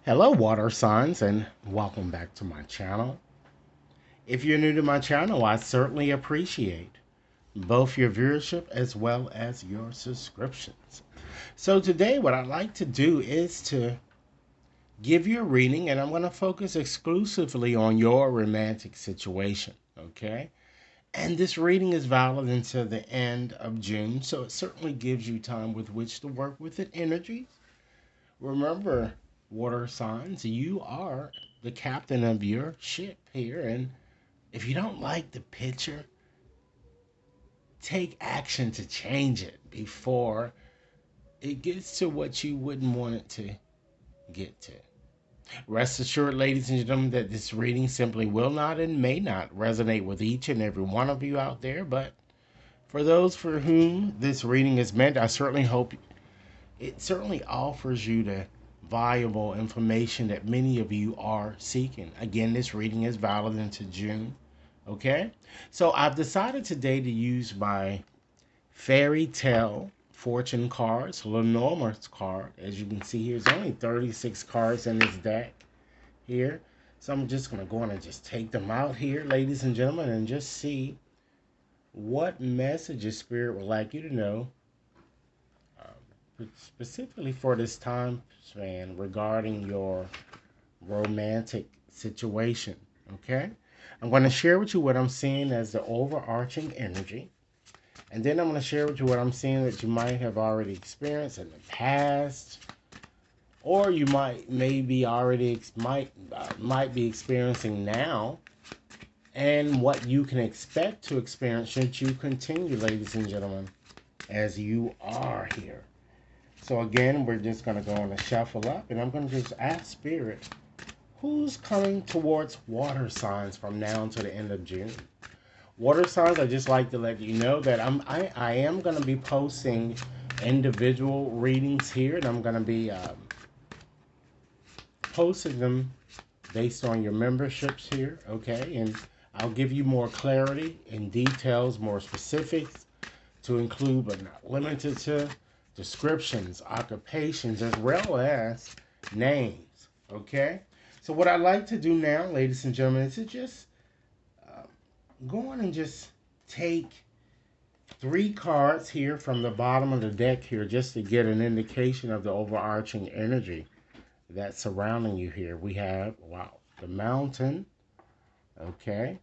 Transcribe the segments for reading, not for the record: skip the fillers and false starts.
Hello, water signs, and welcome back to my channel. If you're new to my channel, I certainly appreciate both your viewership as well as your subscriptions. So today what I'd like to do is to give you a reading, and I'm going to focus exclusively on your romantic situation, okay? And this reading is valid until the end of June, so it certainly gives you time with which to work with it energies. Remember, water signs, you are the captain of your ship here. And if you don't like the picture, take action to change it before it gets to what you wouldn't want it to get to. Rest assured, ladies and gentlemen, that this reading simply will not and may not resonate with each and every one of you out there. But for those for whom this reading is meant, I certainly hope it certainly offers you the valuable information that many of you are seeking. Again, this reading is valid into June. Okay? So I've decided today to use my fairy tale fortune cards, Lenormand's card. As you can see here, there's only 36 cards in this deck here. So I'm just going to go on and just take them out here, ladies and gentlemen, and just see what messages Spirit would like you to know specifically for this time span regarding your romantic situation. Okay, I'm going to share with you what I'm seeing as the overarching energy, and then I'm going to share with you what I'm seeing that you might have already experienced in the past, or you maybe already might be experiencing now, and what you can expect to experience should you continue, ladies and gentlemen, as you are here. So again, we're just going to go on a shuffle up, and I'm going to just ask Spirit, who's coming towards water signs from now until the end of June? Water signs, I just like to let you know that I am going to be posting individual readings here, and I'm going to be posting them based on your memberships here, okay? And I'll give you more clarity and details, more specifics to include but not limited to descriptions, occupations, as well as names, okay? So what I'd like to do now, ladies and gentlemen, is to just go on and just take 3 cards here from the bottom of the deck here just to get an indication of the overarching energy that's surrounding you here. We have, wow, the mountain, okay?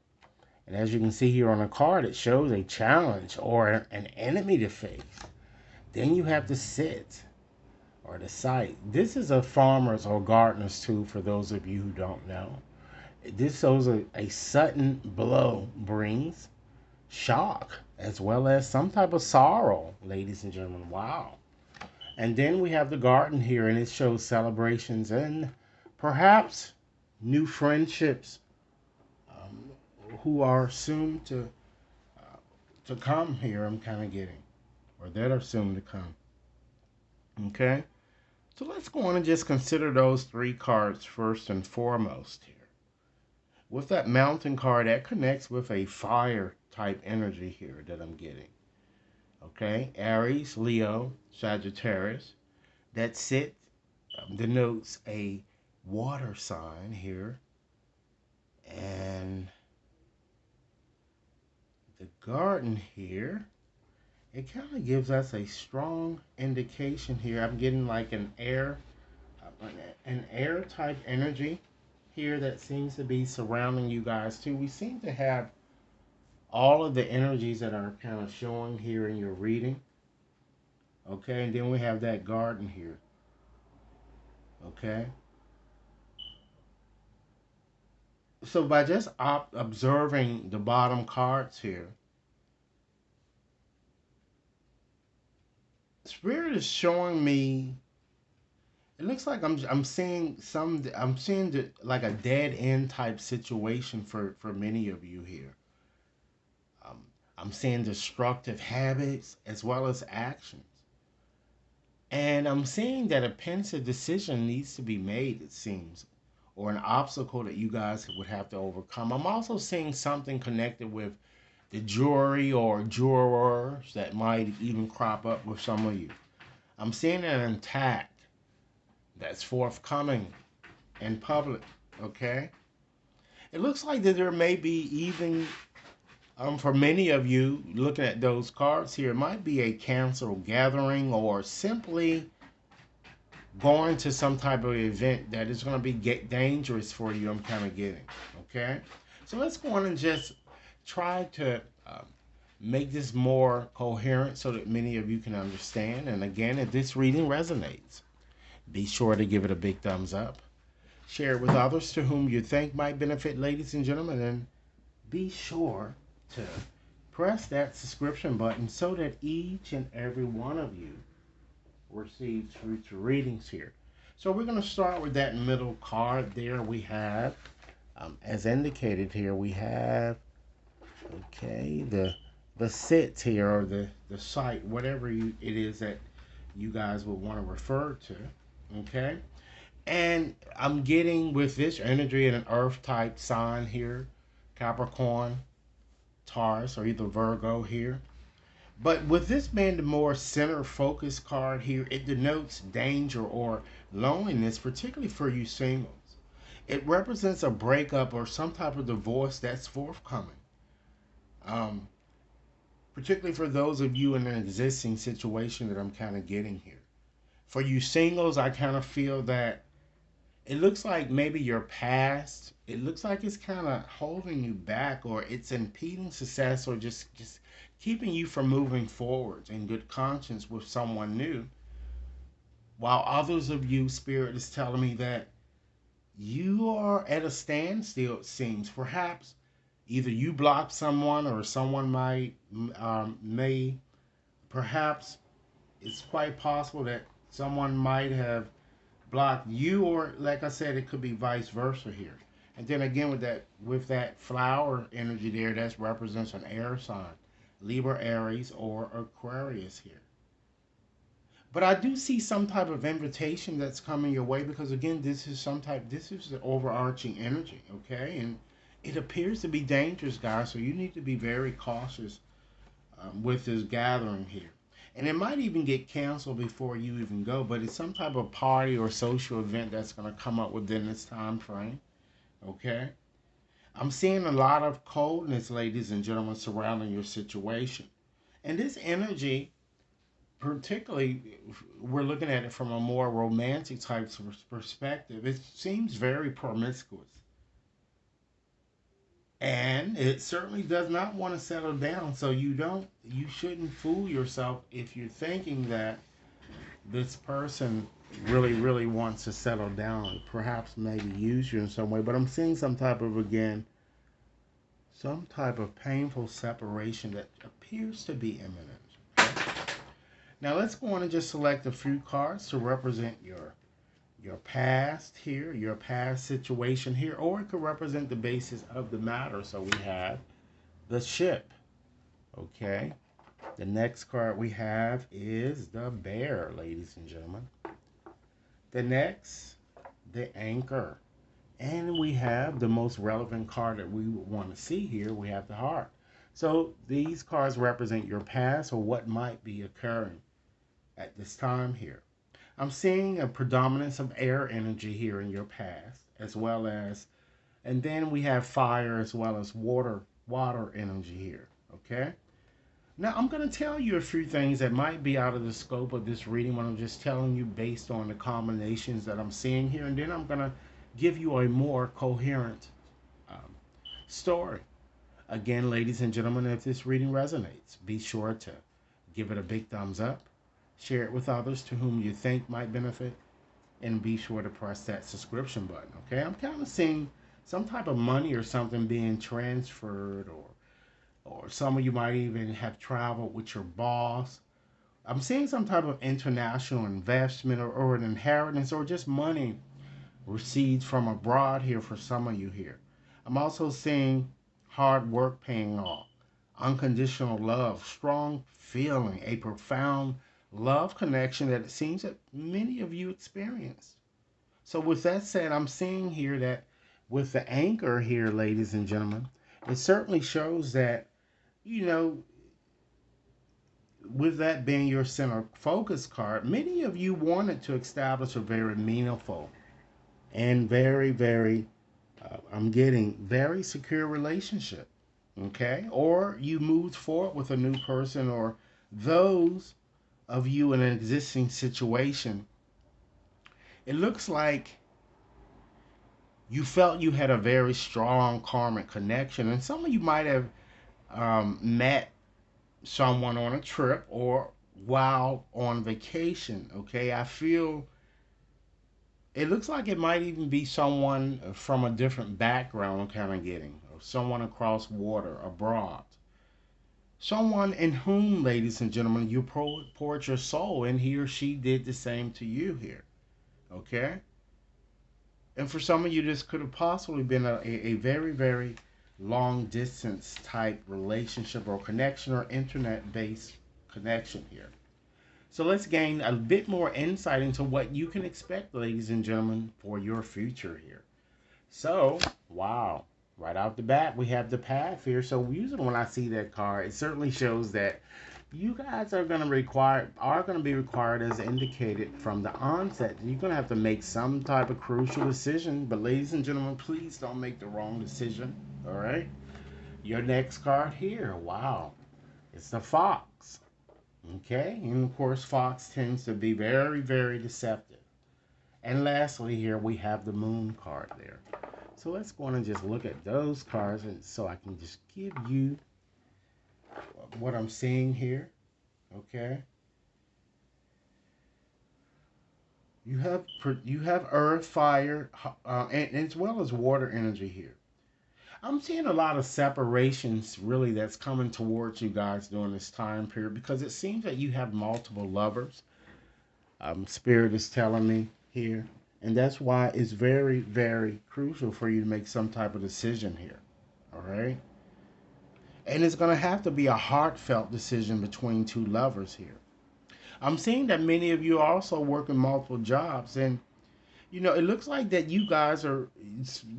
And as you can see here on the card, it shows a challenge or an enemy to face. Then you have the sit or the sight. This is a farmer's or gardener's tool for those of you who don't know. This shows a sudden blow brings shock as well as some type of sorrow, ladies and gentlemen. Wow. And then we have the garden here, and it shows celebrations and perhaps new friendships who are soon to come here, I'm kind of getting, or that are soon to come. Okay? So let's go on and just consider those 3 cards first and foremost here. With that mountain card, that connects with a fire type energy here that I'm getting. Okay? Aries, Leo, Sagittarius. That sit denotes a water sign here. And the garden here, it kind of gives us a strong indication here. I'm getting like an air type energy here that seems to be surrounding you guys too. We seem to have all of the energies that are kind of showing here in your reading. Okay, and then we have that garden here. Okay. So by just observing the bottom cards here, Spirit is showing me. It looks like I'm seeing like a dead end type situation for many of you here. Um, I'm seeing destructive habits as well as actions, and I'm seeing that a pensive decision needs to be made. It seems, or an obstacle that you guys would have to overcome. I'm also seeing something connected with the jury or jurors that might even crop up with some of you. I'm seeing an attack that's forthcoming in public, okay? It looks like that there may be even, for many of you, looking at those cards here, it might be a canceled gathering or simply going to some type of event that is going to be dangerous for you. I'm kind of getting, okay? So let's go on and just try to make this more coherent so that many of you can understand. And again, if this reading resonates, be sure to give it a big thumbs up. Share it with others to whom you think might benefit, ladies and gentlemen, and be sure to press that subscription button so that each and every one of you receives future readings here. So we're going to start with that middle card there. We have, as indicated here, we have, okay, the sit here, or the site, whatever it is that you guys would want to refer to, okay? And I'm getting with this energy in an earth type sign here, Capricorn, Taurus, or either Virgo here. But with this being the more center focus card here, it denotes danger or loneliness, particularly for you singles. It represents a breakup or some type of divorce that's forthcoming. Particularly for those of you in an existing situation that I'm kind of getting here. For you singles, I kind of feel that it looks like maybe your past, it looks like it's kind of holding you back, or it's impeding success, or just keeping you from moving forward in good conscience with someone new. While others of you, Spirit is telling me that you are at a standstill, it seems. Perhaps either you block someone or someone may, perhaps it's quite possible that someone might have blocked you, or like I said, it could be vice versa here. And then again, with that flower energy there, that represents an air sign, Libra, Aries, or Aquarius here. But I do see some type of invitation that's coming your way, because again, this is the overarching energy, okay? And it appears to be dangerous, guys, so you need to be very cautious with this gathering here. And it might even get canceled before you even go, but it's some type of party or social event that's going to come up within this time frame, okay? I'm seeing a lot of coldness, ladies and gentlemen, surrounding your situation. And this energy, particularly, we're looking at it from a more romantic type of perspective. It seems very promiscuous. And it certainly does not want to settle down. So you shouldn't fool yourself if you're thinking that this person really, really wants to settle down, perhaps maybe use you in some way. But I'm seeing some type of painful separation that appears to be imminent. Now let's go on and just select a few cards to represent your past here, your past situation here, or it could represent the basis of the matter. So we have the ship, okay? The next card we have is the bear, ladies and gentlemen. The next, the anchor. And we have the most relevant card that we want to see here. We have the heart. So these cards represent your past or what might be occurring at this time here. I'm seeing a predominance of air energy here in your past, as well as, and then we have fire as well as water energy here, okay? Now, I'm going to tell you a few things that might be out of the scope of this reading, when I'm just telling you based on the combinations that I'm seeing here, and then I'm going to give you a more coherent story. Again, ladies and gentlemen, if this reading resonates, be sure to give it a big thumbs up. Share it with others to whom you think might benefit, and be sure to press that subscription button, okay? I'm kind of seeing some type of money or something being transferred, or some of you might even have traveled with your boss. I'm seeing some type of international investment, or an inheritance, or just money received from abroad here for some of you here. I'm also seeing hard work paying off, unconditional love, strong feeling, a profound love connection that it seems that many of you experienced. So with that said, I'm seeing here that with the anchor here, ladies and gentlemen, it certainly shows that, with that being your center focus card, many of you wanted to establish a very meaningful and I'm getting very secure relationship. Okay, or you moved forward with a new person, or those of you in an existing situation. It looks like you felt you had a very strong karmic connection, and some of you might have met someone on a trip or while on vacation. Okay, I feel it looks like it might even be someone from a different background I'm kind of getting, or someone across water abroad. Someone in whom, ladies and gentlemen, you poured your soul, and he or she did the same to you here. Okay? And for some of you, this could have possibly been a very long distance type relationship or connection or internet based connection here. So let's gain a bit more insight into what you can expect, ladies and gentlemen, for your future here. So, wow, right out the bat, we have the path here. So usually when I see that card, it certainly shows that you guys are going to be required, as indicated from the onset. You're going to have to make some type of crucial decision. But ladies and gentlemen, please don't make the wrong decision. All right. Your next card here, wow, it's the fox. Okay, and of course, fox tends to be very deceptive. And lastly, here we have the moon card there. So let's go on and just look at those cards, and so I can just give you what I'm seeing here. Okay, you have earth, fire, and as well as water energy here. I'm seeing a lot of separations really that's coming towards you guys during this time period, because it seems that you have multiple lovers. Spirit is telling me here, and that's why it's very crucial for you to make some type of decision here. All right, and it's going to have to be a heartfelt decision between two lovers here. I'm seeing that many of you are also working multiple jobs, and it looks like that you guys are,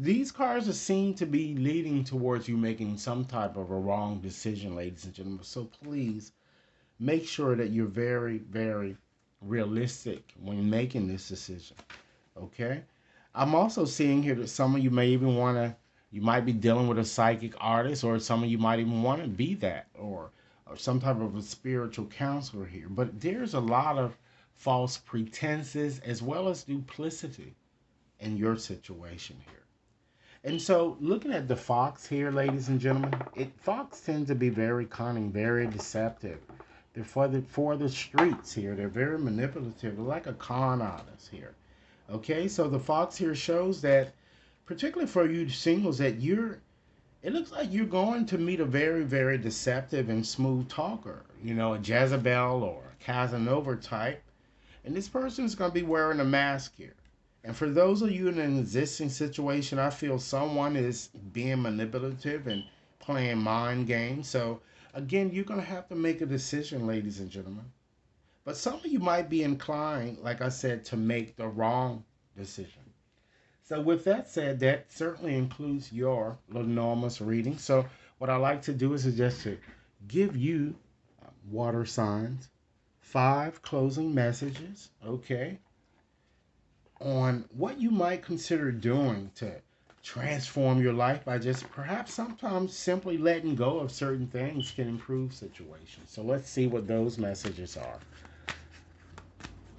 these cards are seen to be leading towards you making some type of a wrong decision, ladies and gentlemen. So please make sure that you're very realistic when making this decision. Okay? I'm also seeing here that some of you may even want to, you might be dealing with a psychic artist, or some of you might even want to be that, or some type of a spiritual counselor here. But there's a lot of false pretenses as well as duplicity in your situation here. And so, looking at the fox here, ladies and gentlemen, fox tends to be very cunning, very deceptive. They're for the streets here. They're very manipulative. They're like a con artist here. Okay, so the fox here shows that, particularly for you singles, that it looks like you're going to meet a very deceptive and smooth talker. A Jezebel or a Casanova type. And this person is going to be wearing a mask here. And for those of you in an existing situation, I feel someone is being manipulative and playing mind games. So, again, you're going to have to make a decision, ladies and gentlemen. But some of you might be inclined, like I said, to make the wrong decision. So with that said, that certainly includes your Lenormand's reading. So what I like to do is just to give you water signs, 5 closing messages, okay, on what you might consider doing to transform your life by just perhaps sometimes simply letting go of certain things can improve situations. So let's see what those messages are.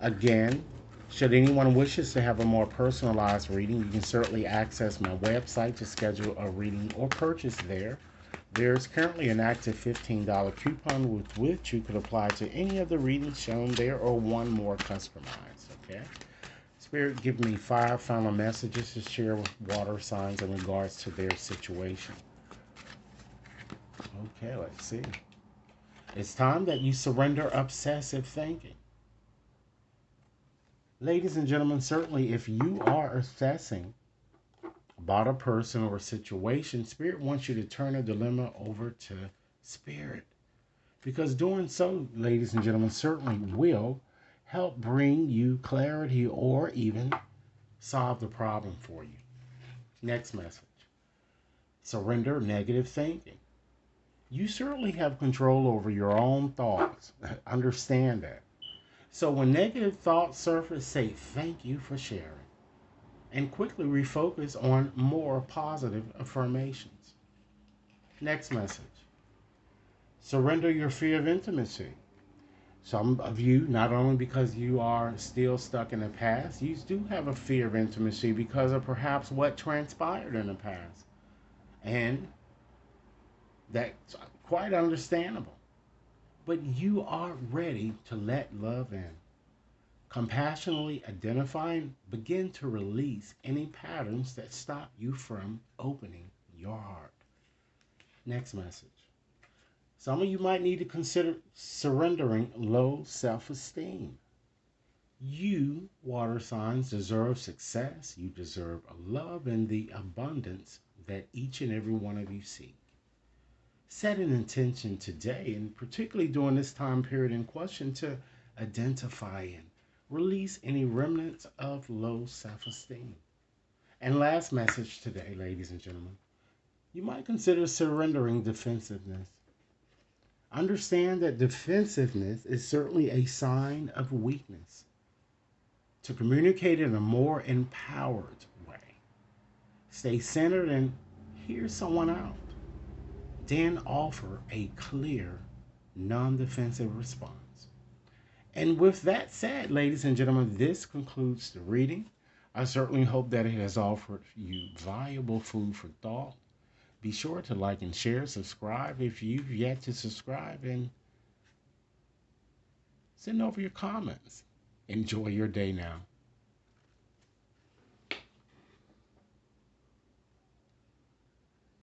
Again, should anyone wishes to have a more personalized reading, you can certainly access my website to schedule a reading or purchase there. There's currently an active $15 coupon with which you could apply to any of the readings shown there, or one more customized, okay? Spirit, give me 5 final messages to share with water signs in regards to their situation. Okay, let's see. It's time that you surrender obsessive thinking. Ladies and gentlemen, certainly if you are obsessing about a person or a situation, Spirit wants you to turn a dilemma over to Spirit. Because doing so, ladies and gentlemen, certainly will help bring you clarity or even solve the problem for you. Next message. Surrender negative thinking. You certainly have control over your own thoughts. Understand that. So when negative thoughts surface, say thank you for sharing. and quickly refocus on more positive affirmations. Next message: surrender your fear of intimacy. Some of you, not only because you are still stuck in the past, you do have a fear of intimacy because of perhaps what transpired in the past. And that's quite understandable. But you are ready to let love in. Compassionately identify and begin to release any patterns that stop you from opening your heart. Next message: some of you might need to consider surrendering low self esteem. You, water signs, deserve success. You deserve love and the abundance that each and every one of you seek. Set an intention today, and particularly during this time period in question, to identify and release any remnants of low self esteem. And last message today, ladies and gentlemen, you might consider surrendering defensiveness. Understand that defensiveness is certainly a sign of weakness. To communicate in a more empowered way, stay centered and hear someone out. Then offer a clear, non defensive response. And with that said, ladies and gentlemen, this concludes the reading. I certainly hope that it has offered you valuable food for thought. Be sure to like and share, subscribe if you've yet to subscribe, and send over your comments. Enjoy your day now.